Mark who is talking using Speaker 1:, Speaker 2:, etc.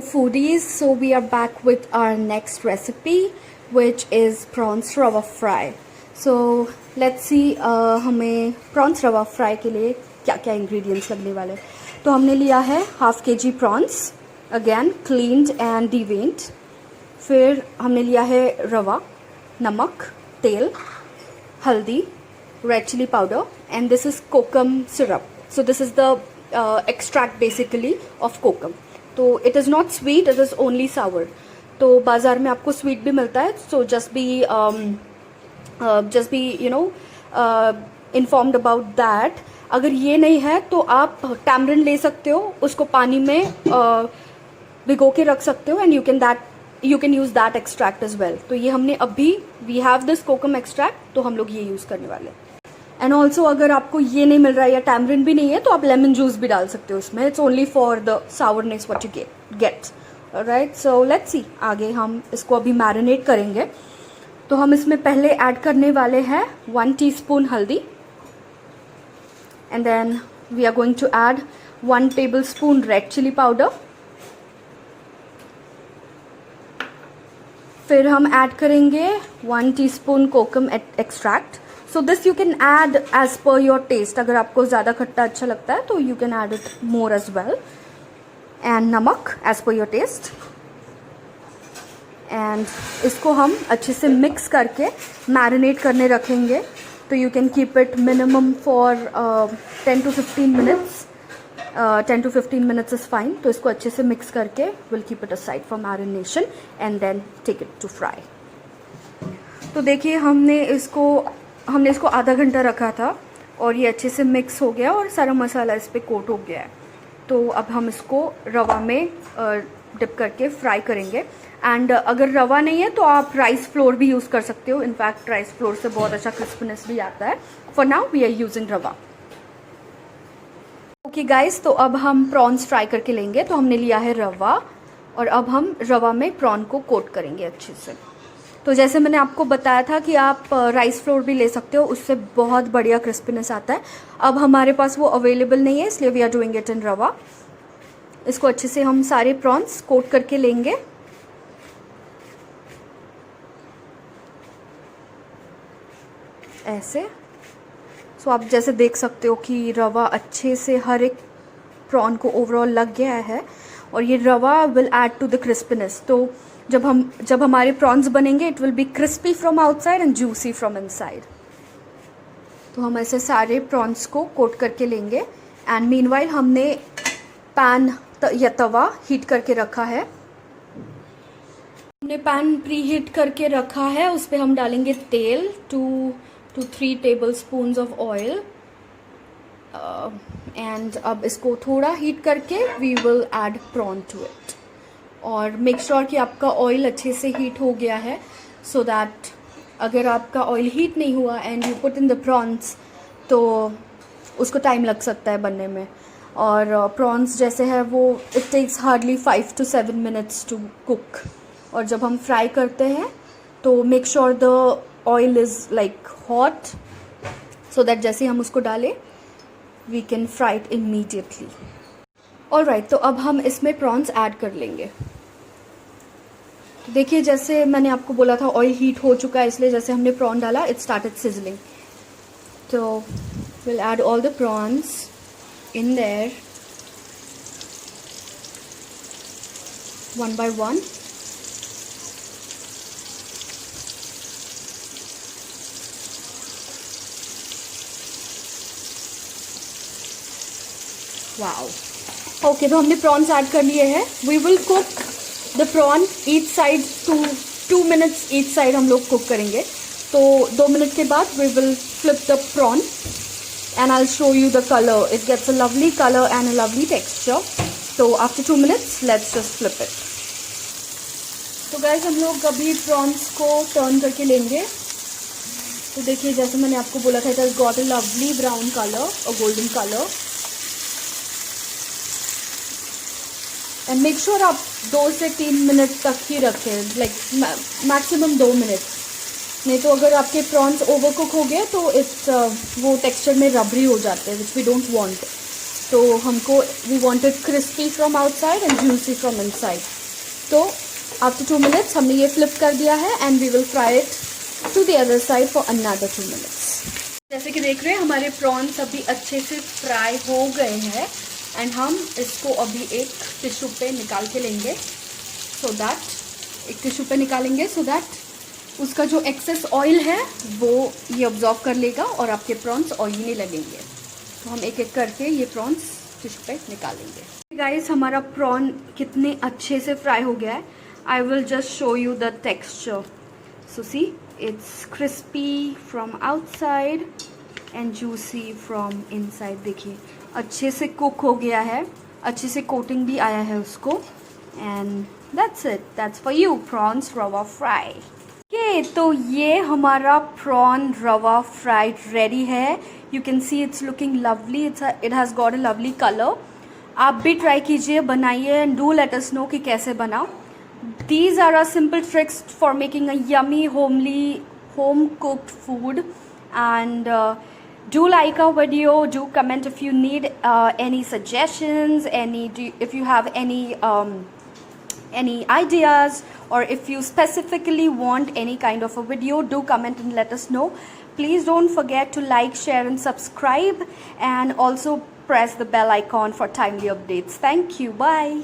Speaker 1: foodies, so we are back with our next recipe, which is prawns rava fry. So let's see हमें prawns rava fry के लिए क्या क्या ingredients लगने वाले हैं. तो हमने लिया है ½ kg prawns, again cleaned and deveined. फिर हमने लिया है रवा, नमक, तेल, हल्दी, red chili powder, and this is kokum syrup. So this is the extract basically of kokum. तो it is not sweet, it is only sour. तो बाज़ार में आपको स्वीट भी मिलता है. So just be you know informed about that. अगर ये नहीं है तो आप टैमरिन ले सकते हो, उसको पानी में भिगो के रख सकते हो, and you can use that extract as well. तो ये हमने अभी we have this kokum extract, तो हम लोग ये यूज़ करने वाले हैं. एंड ऑल्सो अगर आपको ये नहीं मिल रहा है या टैमरिन भी नहीं है तो आप लेमन जूस भी डाल सकते हो उसमें. It's only for the sourness what you get. Right, so let's see. आगे हम इसको अभी मैरिनेट करेंगे. तो हम इसमें पहले ऐड करने वाले हैं 1 टीस्पून हल्दी, and then we are going to add 1 tablespoon red chili powder. फिर हम ऐड करेंगे 1 teaspoon kokum extract. So this you can add as per your taste. अगर आपको ज़्यादा खट्टा अच्छा लगता है तो you can add it more as well. And नमक as per your taste. And इसको हम अच्छे से मिक्स करके मैरिनेट करने रखेंगे. तो you can keep it minimum for 10 to 15 minutes. 10 to 15 minutes is fine. तो इसको अच्छे से मिक्स करके will keep it aside for marination and then take it to fry. तो देखिए हमने इसको आधा घंटा रखा था और ये अच्छे से मिक्स हो गया और सारा मसाला इस पर कोट हो गया है. तो अब हम इसको रवा में डिप करके फ्राई करेंगे. एंड अगर रवा नहीं है तो आप राइस फ्लोर भी यूज़ कर सकते हो. इनफैक्ट राइस फ्लोर से बहुत अच्छा क्रिस्पीनेस भी आता है. For now we are using rava. Okay guys, तो अब हम प्रॉन्स फ्राई करके लेंगे. तो हमने लिया है रवा और अब हम रवा में प्रॉन को कोट करेंगे अच्छे से. तो जैसे मैंने आपको बताया था कि आप राइस फ्लोर भी ले सकते हो, उससे बहुत बढ़िया क्रिस्पीनेस आता है. अब हमारे पास वो अवेलेबल नहीं है, इसलिए we are doing it in rava. इसको अच्छे से हम सारे प्रॉन्स कोट करके लेंगे. ऐसे. सो आप जैसे देख सकते हो कि रवा अच्छे से हर एक प्रॉन को ओवरऑल लग गया है और ये rava will add to the crispiness. तो जब हमारे प्रॉन्स बनेंगे it will be crispy from outside and juicy from inside. तो हम ऐसे सारे प्रॉन्स को कोट करके लेंगे. एंड मीनवाइल हमने पैन या तवा हीट करके रखा है. हमने पैन प्री हीट करके रखा है. उस पर हम डालेंगे तेल, 2 to 3 tablespoons of oil. And अब इसको थोड़ा हीट करके we will add prawn to it. और मेक श्योर कि आपका ऑयल अच्छे से हीट हो गया है, सो दैट अगर आपका ऑयल हीट नहीं हुआ and you put in the prawns तो उसको टाइम लग सकता है बनने में. और प्रॉन्स जैसे है वो it takes hardly 5 to 7 minutes to cook. और जब हम फ्राई करते हैं तो make sure the oil is like hot, so that जैसे हम उसको डालें we can fry it immediately. Alright, तो अब हम इसमें प्रॉन्स ऐड कर लेंगे. देखिए जैसे मैंने आपको बोला था ऑयल हीट हो चुका है, इसलिए जैसे हमने प्रॉन डाला इट स्टार्टेड सिजलिंग. तो will add all the prawns in there one by one. Wow. Okay, तो हमने प्रॉन्स ऐड कर लिए हैं. We will cook the prawn each side 2 minutes each side हम लोग कुक करेंगे. तो 2 मिनट के बाद we will flip the prawn and I will show you the colour. It gets a lovely colour and a lovely texture. तो after 2 minutes let's just flip it. तो guys हम लोग अभी प्रॉन्स को टर्न करके लेंगे. तो देखिए जैसे मैंने आपको बोला था it has got a lovely brown colour, a golden colour. And make sure आप 2 से 3 मिनट तक ही रखें, लाइक मैक्सिमम 2 मिनट. नहीं तो अगर आपके प्रॉन्स ओवर कुक हो गए तो वो टेक्सचर में रबरी हो जाते हैं, विच वी डोंट वांट. तो हमको we wanted crispy from outside and juicy from inside. तो आफ्टर 2 मिनट्स हमने ये फ्लिप कर दिया है and we will fry it to the other side for another 2 minutes. जैसे कि देख रहे हैं हमारे प्रॉन्स अभी अच्छे से फ्राई हो गए हैं एंड हम इसको अभी एक टिश्यू पे निकाल के लेंगे सो दैट उसका जो एक्सेस ऑयल है वो ये ऑब्जॉर्व कर लेगा और आपके प्रॉन्स ऑयली नहीं लगेंगे। तो हम एक एक करके ये प्रॉन्स टिश्यू पे निकालेंगे। गाइस हमारा प्रॉन कितने अच्छे से फ्राई हो गया है। I will just show you the texture. So see it's crispy from outside and juicy from inside. देखिए अच्छे से कुक हो गया है, अच्छे से कोटिंग भी आया है उसको and that's it, that's for you prawns रवा फ्राई। ओके तो ये हमारा प्रॉन रवा फ्राइड रेडी है। You can see it's looking lovely, it has got a lovely colour. आप भी ट्राई कीजिए, बनाइए and do let us know कि कैसे बना। These are our simple tricks for making a yummy home cooked food and do like our video, do comment if you need any suggestions, if you have any ideas, or if you specifically want any kind of a video, do comment and let us know. Please don't forget to like, share and subscribe and also press the bell icon for timely updates. Thank you. Bye.